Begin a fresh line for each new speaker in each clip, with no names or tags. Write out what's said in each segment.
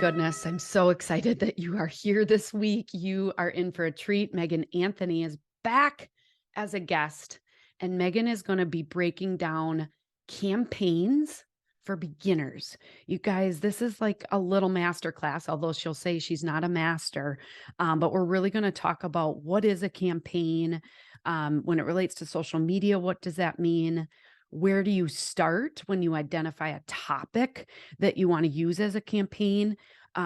goodness. I'm so excited that you are here this week. You are in for a treat. Megan Anthony is back as a guest, and Megan is going to be breaking down campaigns for beginners. You guys, this is like a little master class, although she'll say she's not a master. But we're really going to talk about what is a campaign when it relates to social media. What does that mean? Where do you start when you identify a topic that you want to use as a campaign?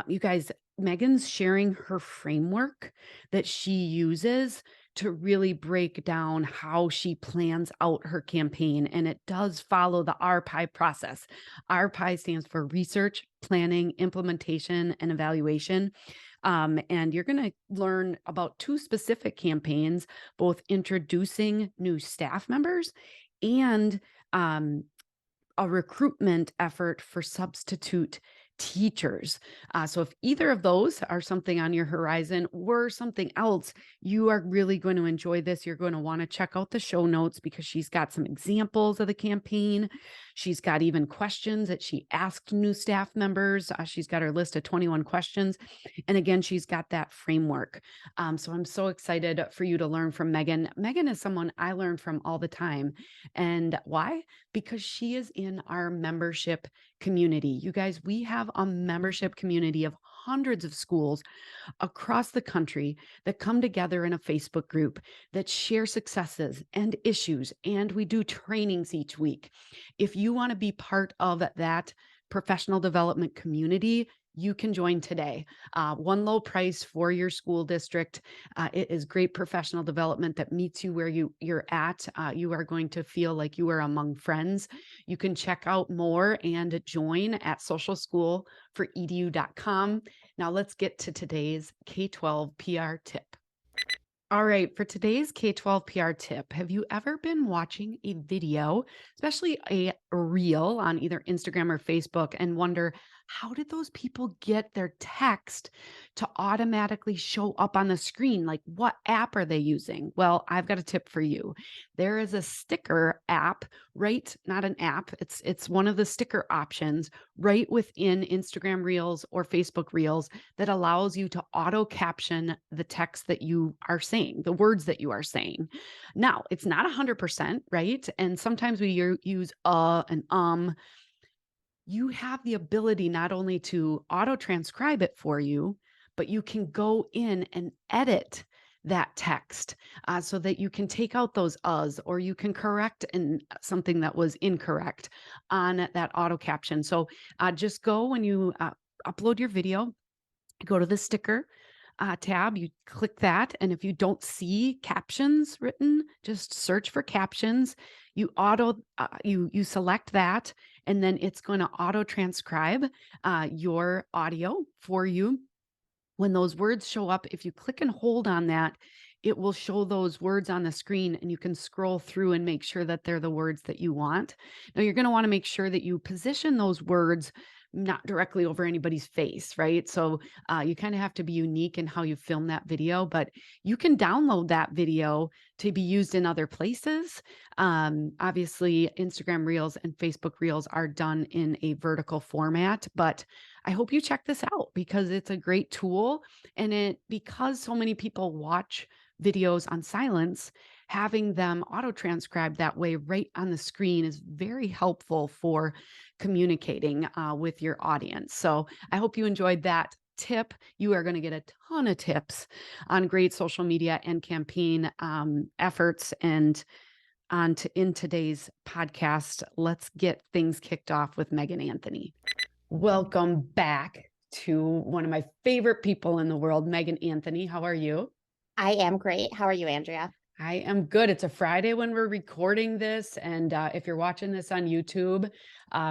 You guys, Megan's sharing her framework that she uses to really break down how she plans out her campaign. And it does follow the RPIE process. RPIE stands for research, planning, implementation, and evaluation. And you're going to learn about two specific campaigns, both introducing new staff members and a recruitment effort for substitute teachers. So if either of those are something on your horizon or something else, you are really going to enjoy this. You're going to want to check out the show notes because she's got some examples of the campaign. She's got even questions that she asked new staff members. She's got her list of 21 questions. And again, she's got that framework. So I'm so excited for you to learn from Megan. Megan is someone I learn from all the time. And why? Because she is in our membership community. You guys, we have a membership community of hundreds of schools across the country that come together in a Facebook group that share successes and issues, and we do trainings each week. If you want to be part of that professional development community, you can join today. One low price for your school district. It is great professional development that meets you where you're at. You are going to feel like you are among friends. You can check out more and join at socialschoolforedu.com. Now let's get to today's K-12 PR tip. All right, for today's K-12 PR tip, have you ever been watching a video, especially a reel on either Instagram or Facebook, and wonder, how did those people get their text to automatically show up on the screen? Like, what app are they using? Well, I've got a tip for you. There is a sticker app, right? Not an app. It's one of the sticker options right within Instagram Reels or Facebook Reels that allows you to auto caption the text that you are saying, the words that you are saying. Now, it's not 100%, right? And sometimes we use and you have the ability not only to auto transcribe it for you, but you can go in and edit that text so that you can take out those uhs, or you can correct something that was incorrect on that auto caption. So just go when you upload your video, go to the sticker tab, you click that. And if you don't see captions written, just search for captions. You you select that, and then it's going to auto transcribe your audio for you. When those words show up, if you click and hold on that, it will show those words on the screen, and you can scroll through and make sure that they're the words that you want. Now, you're going to want to make sure that you position those words not directly over anybody's face, right? So you kind of have to be unique in how you film that video, but you can download that video to be used in other places. Obviously, Instagram Reels and Facebook Reels are done in a vertical format, but I hope you check this out because it's a great tool. And because so many people watch videos on silence, having them auto transcribe that way right on the screen is very helpful for communicating with your audience. So I hope you enjoyed that tip. You are going to get a ton of tips on great social media and campaign efforts. And in today's podcast, let's get things kicked off with Megan Anthony. Welcome back to one of my favorite people in the world, Megan Anthony. How are you?
I am great. How are you, Andrea?
I am good. It's a Friday when we're recording this. And if you're watching this on YouTube,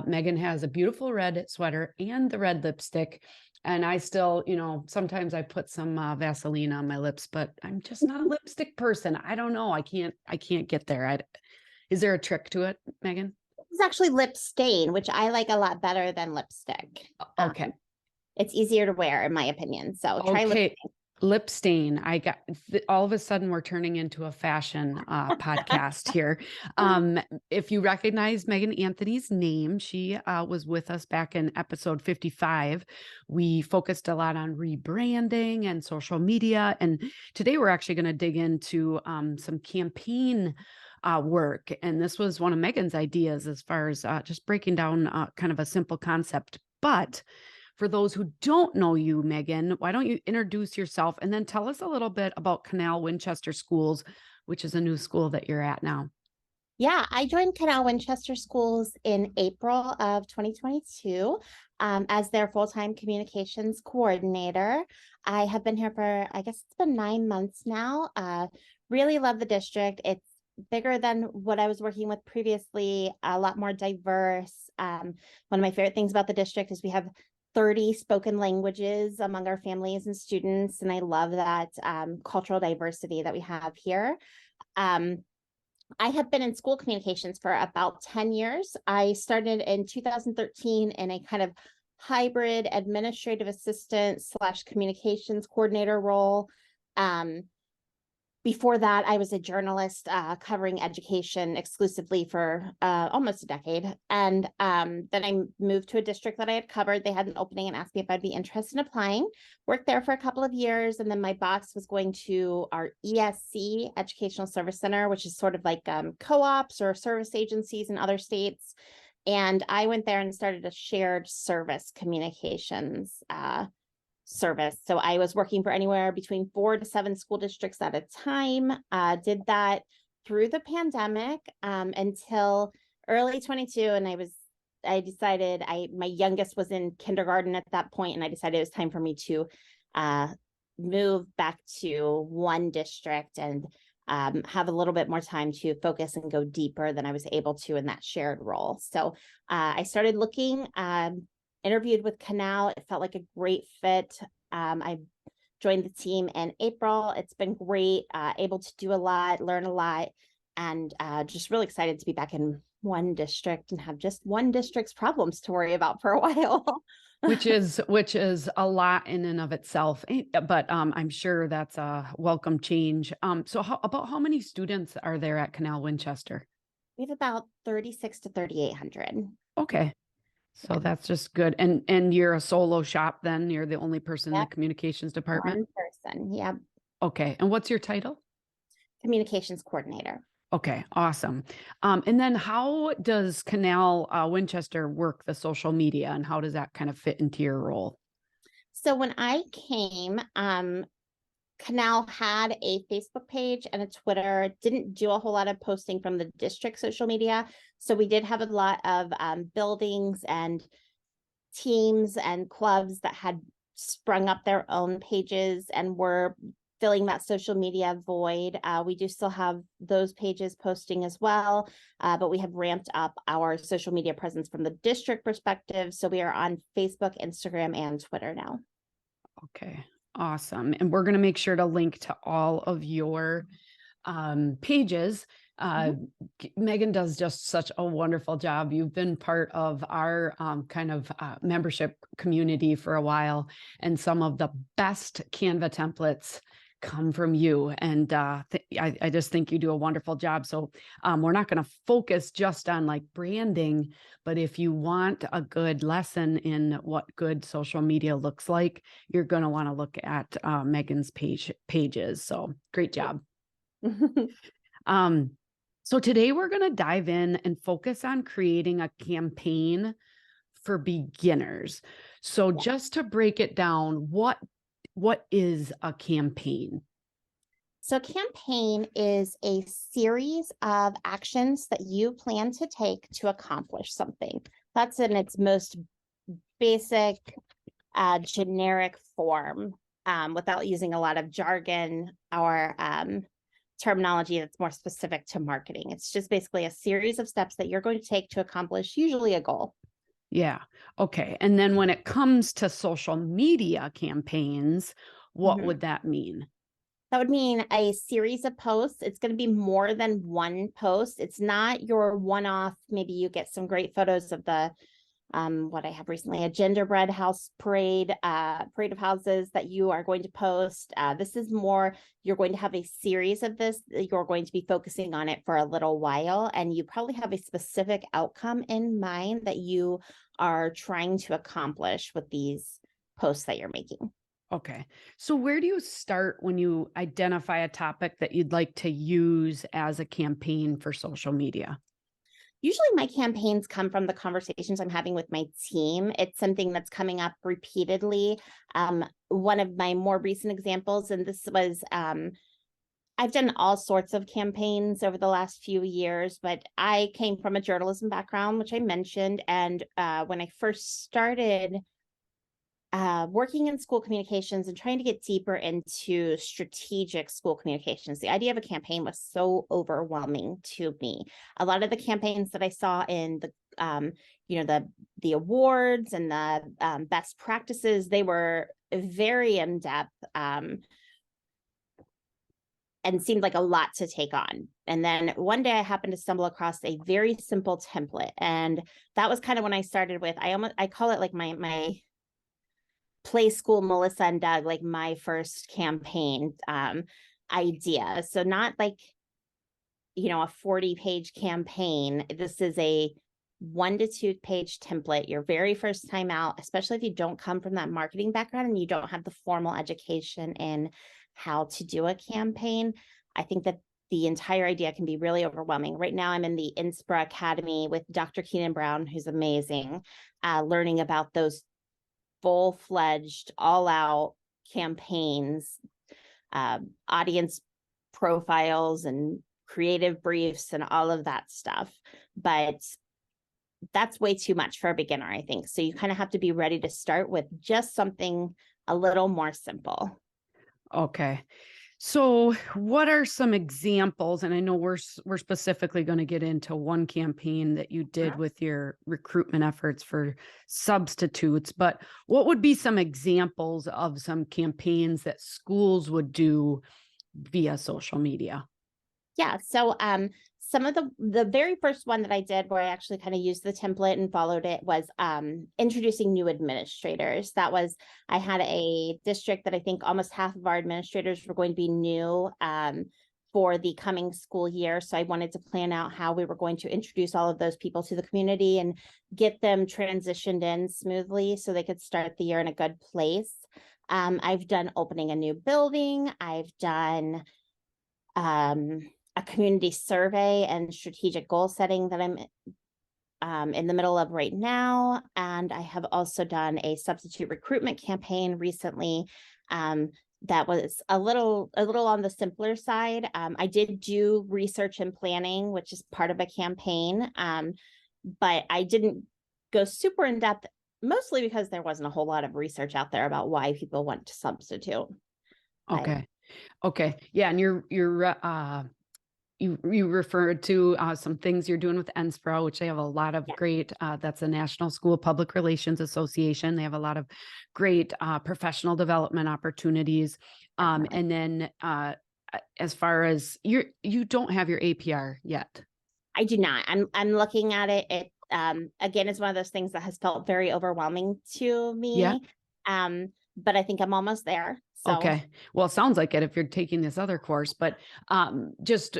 Megan has a beautiful red sweater and the red lipstick. And I still, sometimes I put some Vaseline on my lips, but I'm just not a lipstick person. I don't know. I can't get there. Is there a trick to it, Megan?
It's actually lip stain, which I like a lot better than lipstick.
Okay.
It's easier to wear, in my opinion. So try lip
Okay.
stain.
Lip stain. All of a sudden we're turning into a fashion podcast here. If you recognize Megan Anthony's name, she was with us back in episode 55. We focused a lot on rebranding and social media. And today we're actually going to dig into some campaign work. And this was one of Megan's ideas as far as just breaking down kind of a simple concept. But for those who don't know you, Megan, why don't you introduce yourself and then tell us a little bit about Canal Winchester Schools, which is a new school that you're at now.
Yeah, I joined Canal Winchester Schools in April of 2022 as their full-time communications coordinator. I have been here for, I guess it's been 9 months now. Really love the district. It's bigger than what I was working with previously, a lot more diverse. One of my favorite things about the district is we have 30 spoken languages among our families and students, and I love that cultural diversity that we have here. I have been in school communications for about 10 years. I started in 2013 in a kind of hybrid administrative assistant / communications coordinator role. Before that, I was a journalist covering education exclusively for almost a decade. And then I moved to a district that I had covered. They had an opening and asked me if I'd be interested in applying. Worked there for a couple of years. And then my boss was going to our ESC, Educational Service Center, which is sort of like co-ops or service agencies in other states. And I went there and started a shared service communications service. So I was working for anywhere between 4 to 7 school districts at a time. Did that through the pandemic until early 22. And I decided my youngest was in kindergarten at that point, and I decided it was time for me to move back to one district and have a little bit more time to focus and go deeper than I was able to in that shared role. So I started looking, interviewed with Canal. It felt like a great fit. I joined the team in April. It's been great, able to do a lot, learn a lot, and just really excited to be back in one district and have just one district's problems to worry about for a while.
which is a lot in and of itself, but I'm sure that's a welcome change. So about how many students are there at Canal Winchester?
We have about 36 to 3,800.
Okay. So that's just good. And you're a solo shop then? You're the only person in the
Yep.
communications department?
One person. Yeah.
Okay. And what's your title?
Communications coordinator.
Okay, awesome. And then how does Canal Winchester work the social media, and how does that kind of fit into your role?
So when I came, Canal had a Facebook page and a Twitter, didn't do a whole lot of posting from the district social media. So we did have a lot of buildings and teams and clubs that had sprung up their own pages and were filling that social media void. We do still have those pages posting as well, but we have ramped up our social media presence from the district perspective. So we are on Facebook, Instagram, and Twitter now.
Okay, awesome. And we're going to make sure to link to all of your pages. Megan does just such a wonderful job. You've been part of our kind of membership community for a while, and some of the best Canva templates come from you. And I just think you do a wonderful job. So we're not going to focus just on like branding, but if you want a good lesson in what good social media looks like, you're going to want to look at Megan's pages. So great job. So today we're going to dive in and focus on creating a campaign for beginners. So just to break it down, what is a campaign?
So campaign is a series of actions that you plan to take to accomplish something. That's in its most basic, generic form, without using a lot of jargon or terminology that's more specific to marketing. It's just basically a series of steps that you're going to take to accomplish usually a goal.
Yeah. Okay. And then when it comes to social media campaigns, what would that mean?
That would mean a series of posts. It's going to be more than one post. It's not your one-off. Maybe you get some great photos of the what I have recently, a gingerbread house parade, parade of houses that you are going to post. This is more, you're going to have a series of this. You're going to be focusing on it for a little while, and you probably have a specific outcome in mind that you are trying to accomplish with these posts that you're making.
Okay. So where do you start when you identify a topic that you'd like to use as a campaign for social media?
Usually my campaigns come from the conversations I'm having with my team. It's something that's coming up repeatedly. One of my more recent examples, and this was, I've done all sorts of campaigns over the last few years, but I came from a journalism background, which I mentioned. And when I first started working in school communications and trying to get deeper into strategic school communications, the idea of a campaign was so overwhelming to me. A lot of the campaigns that I saw in the the awards and the best practices, they were very in depth and seemed like a lot to take on. And then one day I happened to stumble across a very simple template, and that was kind of when I started with, I call it like my play school Melissa and Doug, like my first campaign idea. So not like, a 40-page campaign. This is a 1 to 2 page template, your very first time out, especially if you don't come from that marketing background and you don't have the formal education in how to do a campaign. I think that the entire idea can be really overwhelming. Right now, I'm in the Inspira Academy with Dr. Keenan Brown, who's amazing, learning about those full-fledged, all-out campaigns, audience profiles and creative briefs and all of that stuff. But that's way too much for a beginner, I think. So you kind of have to be ready to start with just something a little more simple.
Okay. So what are some examples? And I know we're specifically going to get into one campaign that you did with your recruitment efforts for substitutes, but what would be some examples of some campaigns that schools would do via social media?
Yeah. So some of the very first one that I did where I actually kind of used the template and followed it was introducing new administrators. That was, I had a district that I think almost half of our administrators were going to be new for the coming school year. So I wanted to plan out how we were going to introduce all of those people to the community and get them transitioned in smoothly so they could start the year in a good place. I've done opening a new building. I've done a community survey and strategic goal setting that I'm in the middle of right now. And I have also done a substitute recruitment campaign recently that was a little on the simpler side. I did do research and planning, which is part of a campaign, but I didn't go super in depth, mostly because there wasn't a whole lot of research out there about why people went to substitute.
Okay. Okay. Yeah. And you referred to some things you're doing with NSPRO, which they have a lot of great, that's the National School Public Relations Association. They have a lot of great professional development opportunities. And then as far as you don't have your APR yet.
I do not. I'm looking at it. It again is one of those things that has felt very overwhelming to me.
Yeah.
But I think I'm almost there. So.
Okay. Well, it sounds like it if you're taking this other course, but just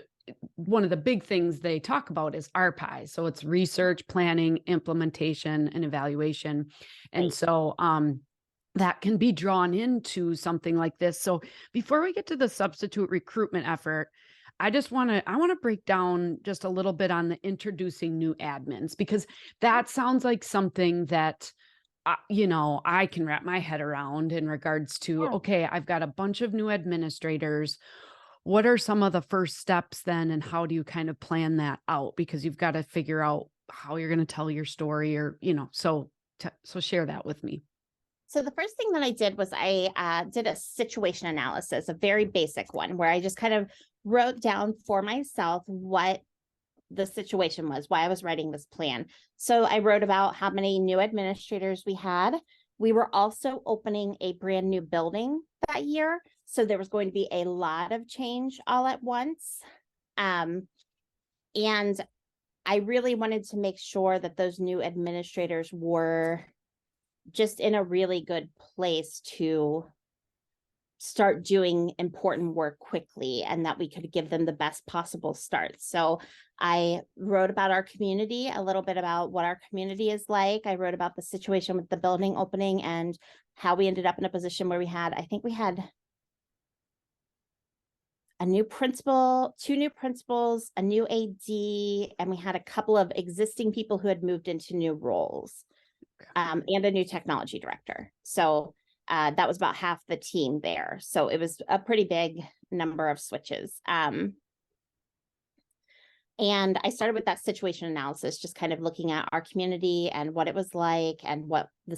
one of the big things they talk about is RPIE. So it's research, planning, implementation, and evaluation. And
Right.
so that can be drawn into something like this. So before we get to the substitute recruitment effort, I want to break down just a little bit on the introducing new admins, because that sounds like something that I can wrap my head around in regards to, okay, I've got a bunch of new administrators. What are some of the first steps then, and how do you kind of plan that out? Because you've got to figure out how you're going to tell your story, or, so share that with me.
So the first thing that I did was I did a situation analysis, a very basic one, where I just kind of wrote down for myself what the situation was, why I was writing this plan. So I wrote about how many new administrators we had. We were also opening a brand new building that year. So there was going to be a lot of change all at once. And I really wanted to make sure that those new administrators were just in a really good place to start doing important work quickly and that we could give them the best possible start. So I wrote about our community, a little bit about what our community is like. I wrote about the situation with the building opening and how we ended up in a position where I think we had a new principal, 2 new principals, a new AD, and we had a couple of existing people who had moved into new roles, and a new technology director. So that was about half the team there. So it was a pretty big number of switches. And I started with that situation analysis, just kind of looking at our community and what it was like and what the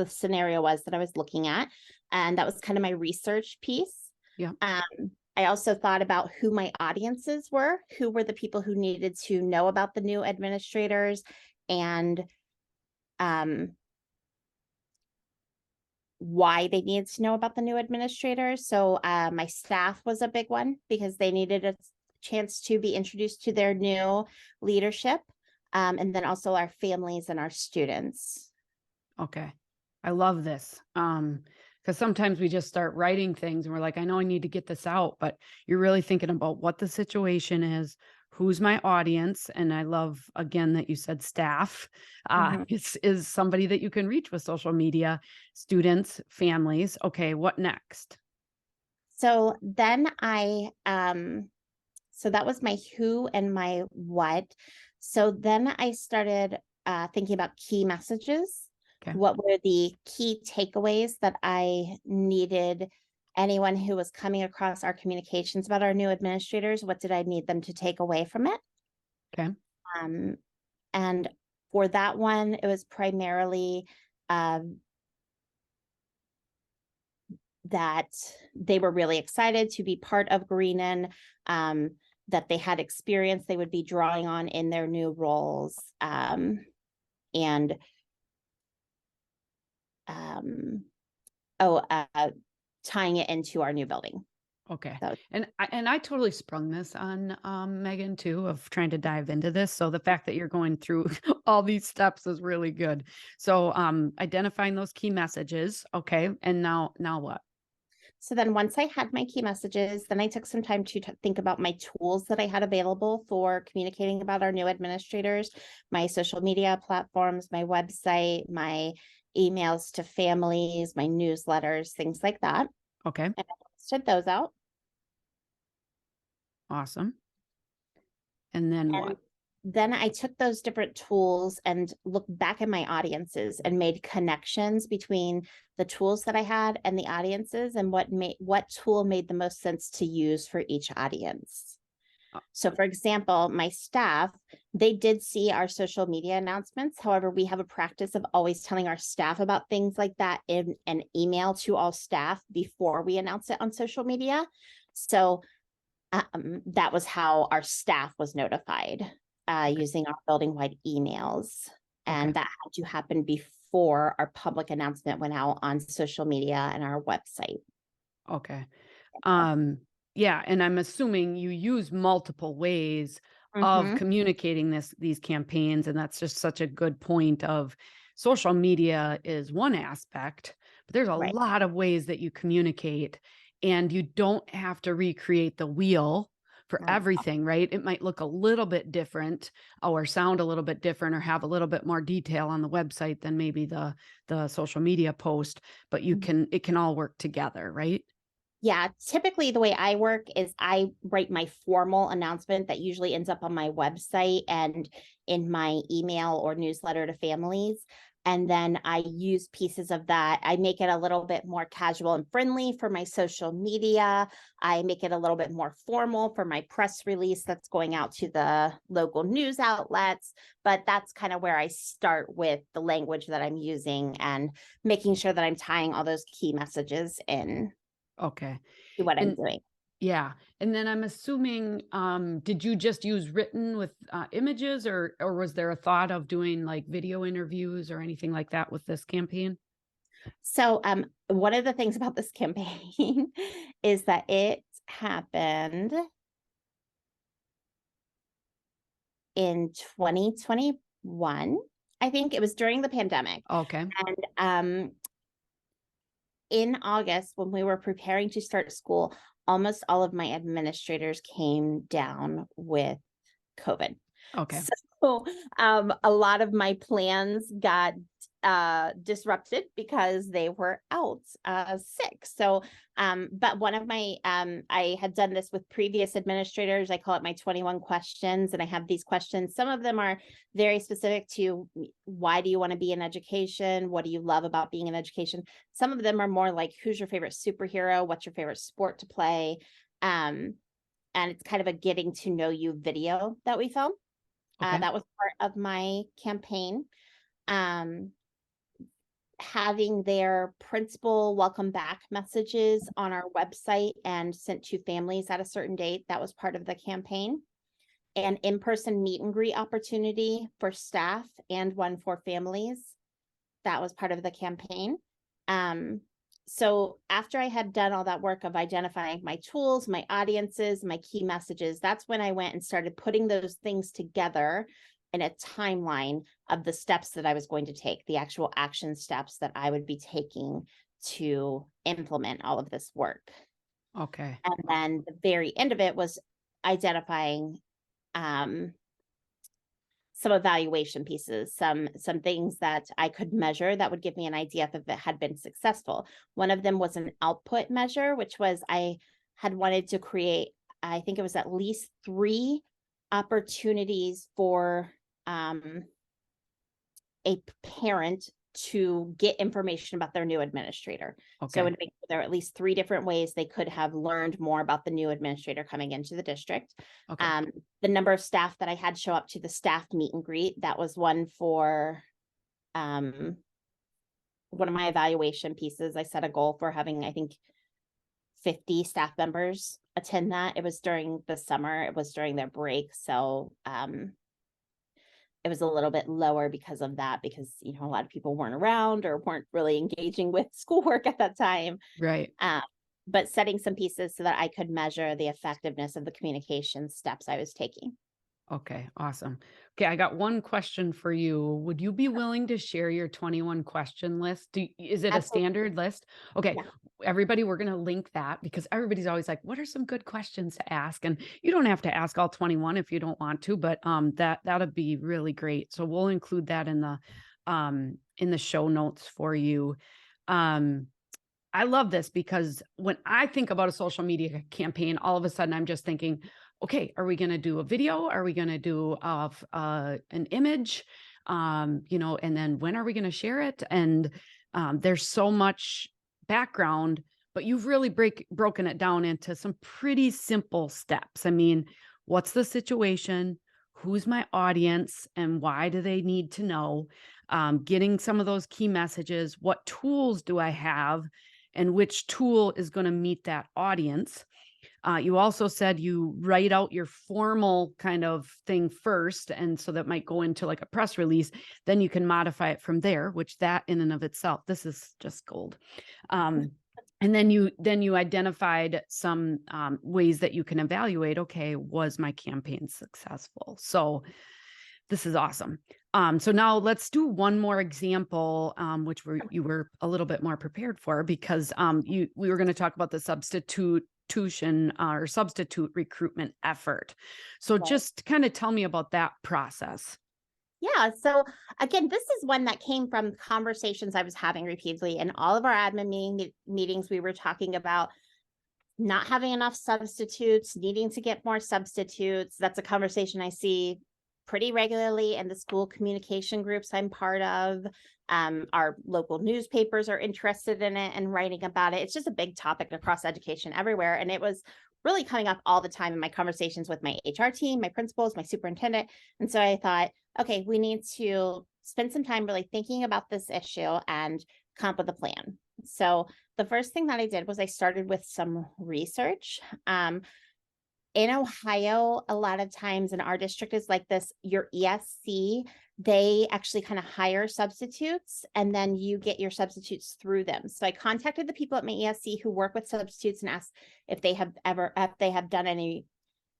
scenario was that I was looking at. And that was kind of my research piece.
Yeah.
I also thought about who my audiences were, who were the people who needed to know about the new administrators, and why they needed to know about the new administrators. So my staff was a big one because they needed a chance to be introduced to their new leadership. And then also our families and our students.
Okay. I love this. Because sometimes we just start writing things and we're like, I know I need to get this out, but you're really thinking about what the situation is, who's my audience. And I love, again, that you said staff is somebody that you can reach with social media, students, families. Okay, what next?
So then so that was my who and my what. So then I started thinking about key messages.
Okay.
What were the key takeaways that I needed anyone who was coming across our communications about our new administrators? What did I need them to take away from it?
Okay.
And for that one, it was primarily that they were really excited to be part of Greenon, that they had experience they would be drawing on in their new roles, and tying it into our new building.
Okay.
So,
And I totally sprung this on Megan too, of trying to dive into this. So the fact that you're going through all these steps is really good. So identifying those key messages. Okay. And now what?
so then once I had my key messages, then I took some time to think about my tools that I had available for communicating about our new administrators, my social media platforms, my website, my emails to families, my newsletters, things like that.
Okay.
And I listed those out.
Awesome. And then what?
Then I took those different tools and looked back at my audiences and made connections between the tools that I had and the audiences, and what tool made the most sense to use for each audience. So for example, my staff, they did see our social media announcements. However, we have a practice of always telling our staff about things like that in an email to all staff before we announce it on social media. So that was how our staff was notified, using our building-wide emails. And that had to happen before our public announcement went out on social media and our website.
Okay. Yeah. And I'm assuming you use multiple ways of communicating these campaigns. And that's just such a good point of social media is one aspect, but there's a
Right.
lot of ways that you communicate, and you don't have to recreate the wheel for everything, right? It might look a little bit different or sound a little bit different or have a little bit more detail on the website than maybe the social media post, but it can all work together, right?
Yeah, typically the way I work is I write my formal announcement that usually ends up on my website and in my email or newsletter to families. And then I use pieces of that. I make it a little bit more casual and friendly for my social media. I make it a little bit more formal for my press release that's going out to the local news outlets. But that's kind of where I start with the language that I'm using and making sure that I'm tying all those key messages in.
Okay.
To what I'm
And
doing.
yeah. And then I'm assuming, did you just use written with images, or was there a thought of doing like video interviews or anything like that with this campaign?
So one of the things about this campaign is that it happened in 2021. I think it was during the pandemic.
Okay.
And in August, when we were preparing to start school, almost all of my administrators came down with COVID.
Okay.
So a lot of my plans got disrupted because they were out sick. So, but one of my, I had done this with previous administrators. I call it my 21 questions, and I have these questions. Some of them are very specific to why do you want to be in education? What do you love about being in education? Some of them are more like, who's your favorite superhero? What's your favorite sport to play? And it's kind of a getting to know you video that we filmed.
Okay.
That was part of my campaign. Having their principal welcome back messages on our website and sent to families at a certain date, that was part of the campaign. An in-person meet and greet opportunity for staff and one for families, that was part of the campaign. So after I had done all that work of identifying my tools, my audiences, my key messages, that's when I went and started putting those things together in a timeline of the steps that I was going to take, the actual action steps that I would be taking to implement all of this work.
Okay.
And then the very end of it was identifying some evaluation pieces, some things that I could measure that would give me an idea if it had been successful. One of them was an output measure, which was I had wanted to create, I think it was at least 3 opportunities for a parent to get information about their new administrator. So
Okay.
there are at least 3 different ways they could have learned more about the new administrator coming into the district.
Okay.
The number of staff that I had show up to the staff meet and greet, that was one for one of my evaluation pieces. I set a goal for having, I think, 50 staff members attend that. It was during the summer, it was during their break. So it was a little bit lower because of that, because, you know, a lot of people weren't around or weren't really engaging with schoolwork at that time.
Right.
But setting some pieces so that I could measure the effectiveness of the communication steps I was taking.
Okay, awesome. Okay, I got one question for you. Would you be willing to share your 21 question list? Is it a
Absolutely.
standard list? Okay,
Yeah.
everybody, we're going to link that because everybody's always like, what are some good questions to ask? And you don't have to ask all 21 if you don't want to, but that'd be really great. So we'll include that in the show notes for you. I love this because when I think about a social media campaign, all of a sudden I'm just thinking, okay, are we going to do a video? Are we going to do an image? And then when are we going to share it? And there's so much background, but you've really broken it down into some pretty simple steps. I mean, what's the situation? Who's my audience and why do they need to know? Getting some of those key messages. What tools do I have? And which tool is going to meet that audience? You also said you write out your formal kind of thing first. And so that might go into like a press release. Then you can modify it from there, which that in and of itself, this is just gold. And then you identified some ways that you can evaluate, okay, was my campaign successful? So this is awesome. So now let's do one more example, which you were a little bit more prepared for because we were going to talk about the substitute recruitment effort. So just kind of tell me about that process.
Yeah. So again, this is one that came from conversations I was having repeatedly in all of our admin meetings. We were talking about not having enough substitutes, needing to get more substitutes. That's a conversation I see pretty regularly in the school communication groups I'm part of. Our local newspapers are interested in it and writing about it. It's just a big topic across education everywhere. And it was really coming up all the time in my conversations with my HR team, my principals, my superintendent. And so I thought, okay, we need to spend some time really thinking about this issue and come up with a plan. So the first thing that I did was I started with some research. In Ohio, a lot of times in our district is like this, your ESC, they actually kind of hire substitutes and then you get your substitutes through them. So I contacted the people at my ESC who work with substitutes and asked if they have done any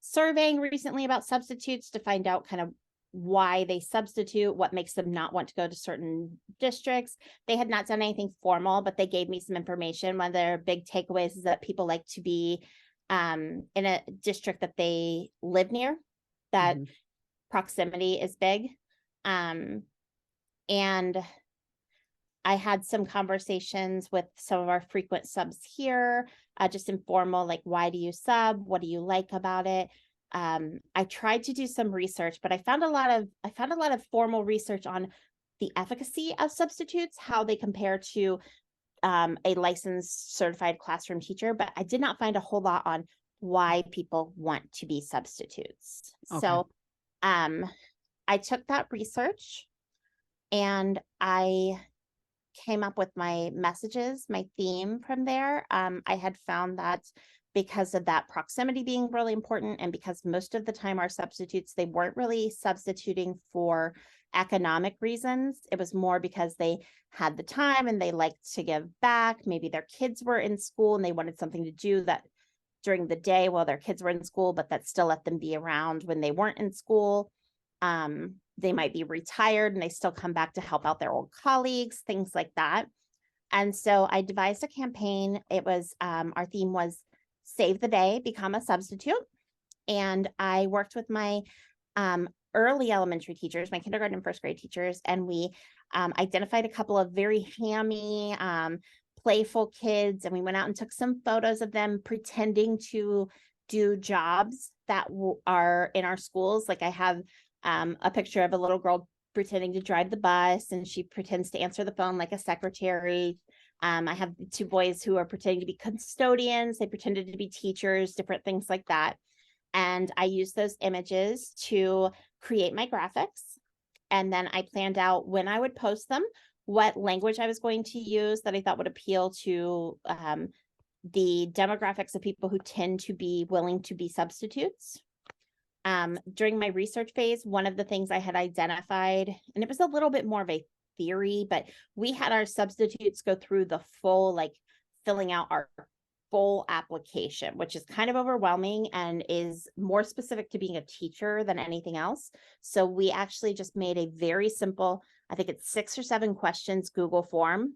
surveying recently about substitutes to find out kind of why they substitute, what makes them not want to go to certain districts. They had not done anything formal, but they gave me some information. One of their big takeaways is that people like to be in a district that they live near, that proximity is big. And I had some conversations with some of our frequent subs here, just informal, like, why do you sub? What do you like about it? I tried to do some research, but I found a lot of formal research on the efficacy of substitutes, how they compare to a licensed certified classroom teacher, but I did not find a whole lot on why people want to be substitutes.
Okay.
So I took that research and I came up with my messages, my theme from there. I had found that because of that proximity being really important, and because most of the time our substitutes, they weren't really substituting for economic reasons. It was more because they had the time and they liked to give back. Maybe their kids were in school and they wanted something to do that during the day while their kids were in school, but that still let them be around when they weren't in school. They might be retired and they still come back to help out their old colleagues, things like that. And so I devised a campaign. It was, our theme was Save the Day, Become a Substitute. And I worked with my early elementary teachers, my kindergarten and first grade teachers, and we identified a couple of very hammy, playful kids. And we went out and took some photos of them pretending to do jobs that are in our schools. Like I have a picture of a little girl pretending to drive the bus, and she pretends to answer the phone like a secretary. I have two boys who are pretending to be custodians. They pretended to be teachers, different things like that. And I used those images to create my graphics. And then I planned out when I would post them, what language I was going to use that I thought would appeal to the demographics of people who tend to be willing to be substitutes. During my research phase, one of the things I had identified, and it was a little bit more of a theory, but we had our substitutes go through the full, like filling out our full application, which is kind of overwhelming and is more specific to being a teacher than anything else. So we actually just made a very simple, I think it's 6 or 7 questions Google form.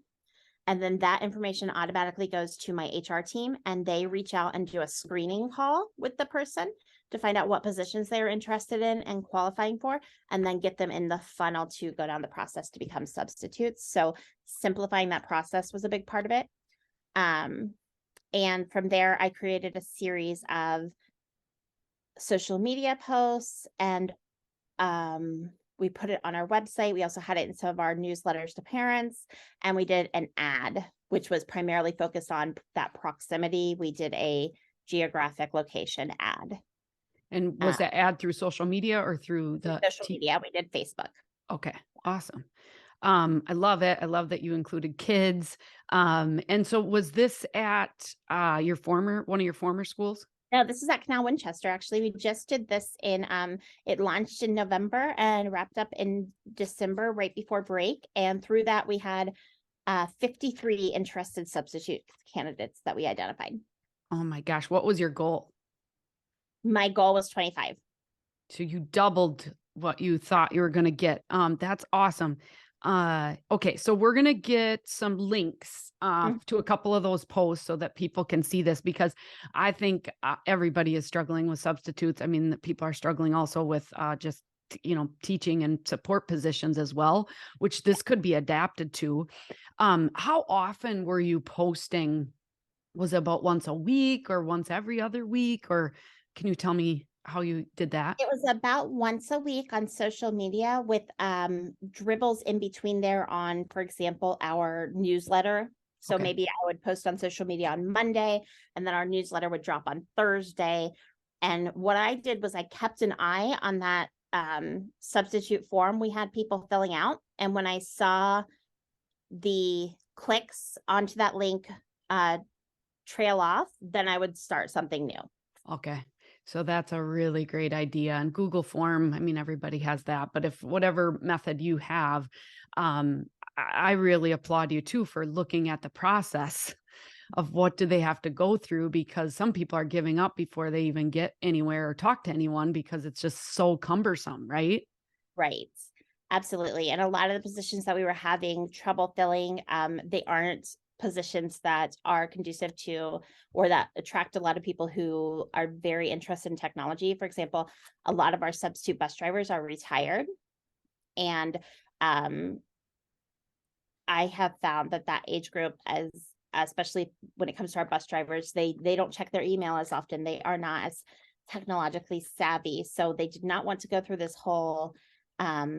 And then that information automatically goes to my HR team, and they reach out and do a screening call with the person to find out what positions they're interested in and qualifying for, and then get them in the funnel to go down the process to become substitutes. So simplifying that process was a big part of it. And from there, I created a series of social media posts, and we put it on our website. We also had it in some of our newsletters to parents, and we did an ad, which was primarily focused on that proximity. We did a geographic location ad.
And was that ad through social media or through the
social media? We did Facebook.
Okay, awesome. I love it. I love that you included kids. And so was this at one of your former schools?
No, this is at Canal, Winchester. Actually, we just did this in, it launched in November and wrapped up in December, right before break. And through that, we had 53 interested substitute candidates that we identified.
Oh my gosh. What was your goal?
My goal was 25.
So you doubled what you thought you were going to get. That's awesome. Okay. So we're going to get some links to a couple of those posts so that people can see this, because I think everybody is struggling with substitutes. I mean, people are struggling also with just, teaching and support positions as well, which this could be adapted to. How often were you posting? Was it about once a week or once every other week? Or can you tell me how you did that?
It was about once a week on social media with dribbles in between there on, for example, our newsletter. So
Okay.
maybe I would post on social media on Monday, and then our newsletter would drop on Thursday. And what I did was I kept an eye on that substitute form we had people filling out. And when I saw the clicks onto that link trail off, then I would start something new.
Okay. So that's a really great idea. And Google form, I mean, everybody has that, but if whatever method you have, I really applaud you too for looking at the process of what do they have to go through, because some people are giving up before they even get anywhere or talk to anyone because it's just so cumbersome, right?
Right. Absolutely. And a lot of the positions that we were having trouble filling, they aren't positions that are conducive to or that attract a lot of people who are very interested in technology. For example, a lot of our substitute bus drivers are retired. And um, I have found that that age group, as especially when it comes to our bus drivers, they don't check their email as often. They are not as technologically savvy, so they did not want to go through this whole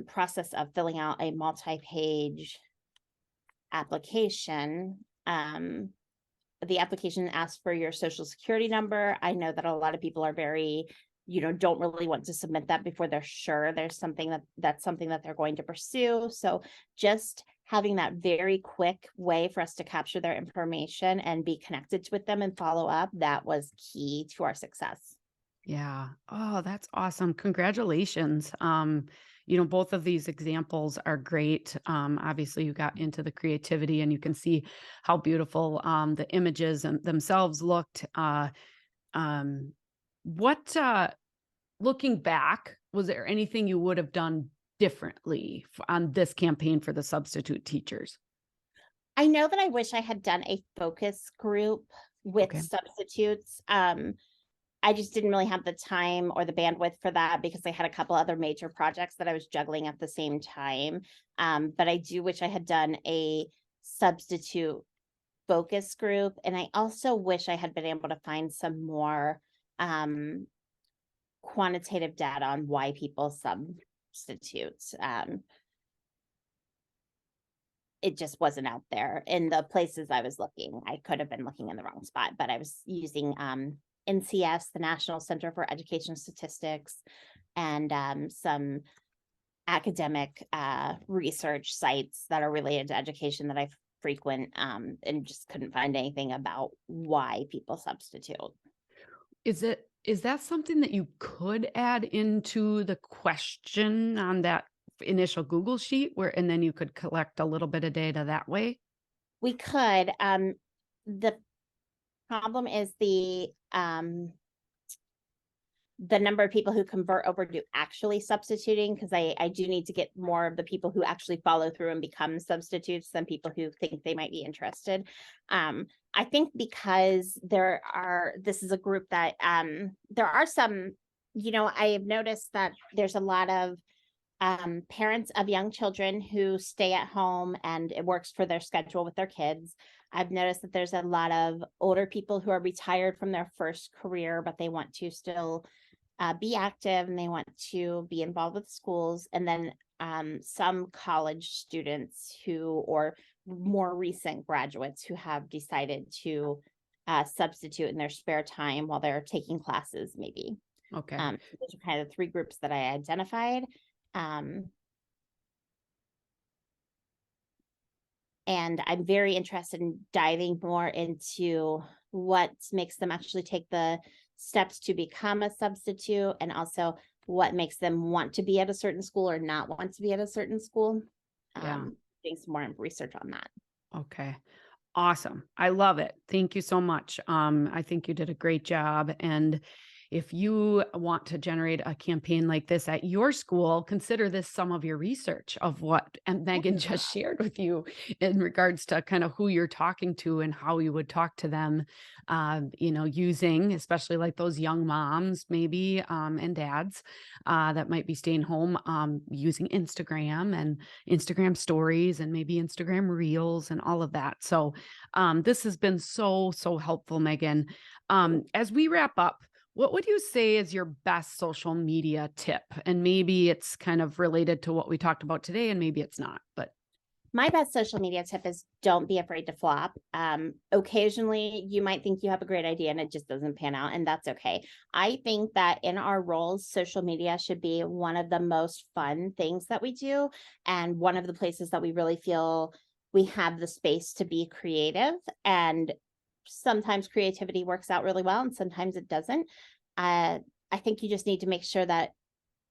process of filling out a multi-page application. The application asks for your social security number. I know that a lot of people are very, don't really want to submit that before they're sure there's something that's something that they're going to pursue. So just having that very quick way for us to capture their information and be connected with them and follow up, that was key to our success.
Yeah. Oh, that's awesome. Congratulations. Both of these examples are great. Obviously, you got into the creativity and you can see how beautiful the images and themselves looked. Um, what, looking back, was there anything you would have done differently on this campaign for the substitute teachers?
I know that I wish I had done a focus group with
Okay.
substitutes. I just didn't really have the time or the bandwidth for that because I had a couple other major projects that I was juggling at the same time. But I do wish I had done a substitute focus group. And I also wish I had been able to find some more quantitative data on why people substitute. It just wasn't out there in the places I was looking. I could have been looking in the wrong spot, but I was using NCS, the National Center for Education Statistics, and some academic research sites that are related to education that I frequent, and just couldn't find anything about why people substitute.
Is that something that you could add into the question on that initial Google sheet and then you could collect a little bit of data that way?
We could. The problem is the number of people who convert over to actually substituting, because I do need to get more of the people who actually follow through and become substitutes than people who think they might be interested. I think because this is a group that there are some, I have noticed that there's a lot of parents of young children who stay at home and it works for their schedule with their kids. I've noticed that there's a lot of older people who are retired from their first career, but they want to still be active and they want to be involved with schools. And then some college students or more recent graduates who have decided to substitute in their spare time while they're taking classes, maybe.
Okay.
Those are kind of the three groups that I identified. And I'm very interested in diving more into what makes them actually take the steps to become a substitute, and also what makes them want to be at a certain school or not want to be at a certain school.
Yeah.
Doing some more research on that.
Okay. Awesome. I love it. Thank you so much. I think you did a great job. And if you want to generate a campaign like this at your school, consider this some of your research of what and Megan just shared with you in regards to kind of who you're talking to and how you would talk to them, using especially like those young moms, maybe, and dads that might be staying home, using Instagram and Instagram stories and maybe Instagram reels and all of that. So this has been so helpful, Megan. As we wrap up, what would you say is your best social media tip? And maybe it's kind of related to what we talked about today, and maybe it's not, but
My best social media tip is don't be afraid to flop. Occasionally, you might think you have a great idea and it just doesn't pan out, and that's okay. I think that in our roles, social media should be one of the most fun things that we do, and one of the places that we really feel we have the space to be creative. And sometimes creativity works out really well, and sometimes it doesn't. I think you just need to make sure that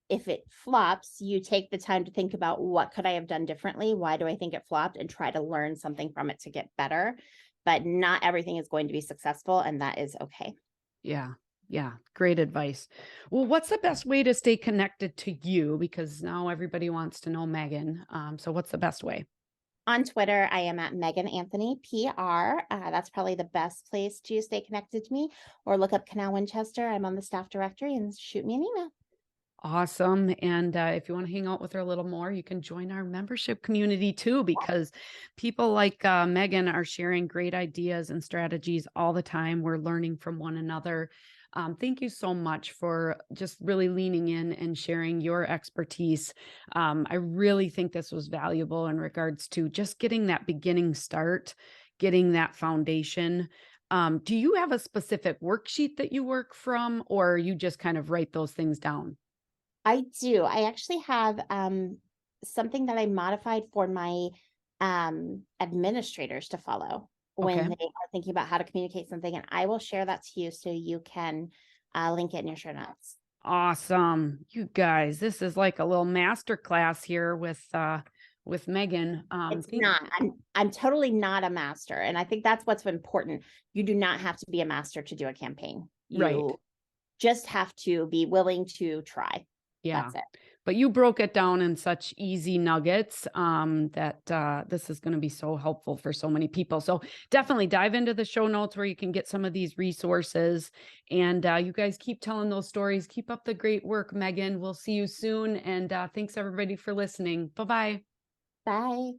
if it flops, you take the time to think about what could I have done differently? Why do I think it flopped? And try to learn something from it to get better. But not everything is going to be successful, and that is okay.
yeah, Yeah, great advice. Well, what's the best way to stay connected to you? Because now everybody wants to know Megan. So what's the best way?
On Twitter, I am at Megan Anthony PR. That's probably the best place to stay connected to me, or look up Canal Winchester. I'm on the staff directory and shoot me an email.
Awesome. And if you want to hang out with her a little more, you can join our membership community too, because people like Megan are sharing great ideas and strategies all the time. We're learning from one another. Thank you so much for just really leaning in and sharing your expertise. I really think this was valuable in regards to just getting that beginning start, getting that foundation. Do you have a specific worksheet that you work from, or you just kind of write those things down?
I do. I actually have something that I modified for my administrators to follow when
Okay.
they are thinking about how to communicate something, and I will share that to you so you can link it in your show notes.
Awesome. You guys, this is like a little master class here with Megan.
It's not. I'm totally not a master, and I think that's what's important. You do not have to be a master to do a campaign.
Right.
You just have to be willing to try.
Yeah.
That's it.
But you broke it down in such easy nuggets that this is going to be so helpful for so many people. So definitely dive into the show notes where you can get some of these resources. And you guys keep telling those stories. Keep up the great work, Megan. We'll see you soon. And thanks everybody for listening. Bye bye.
Bye.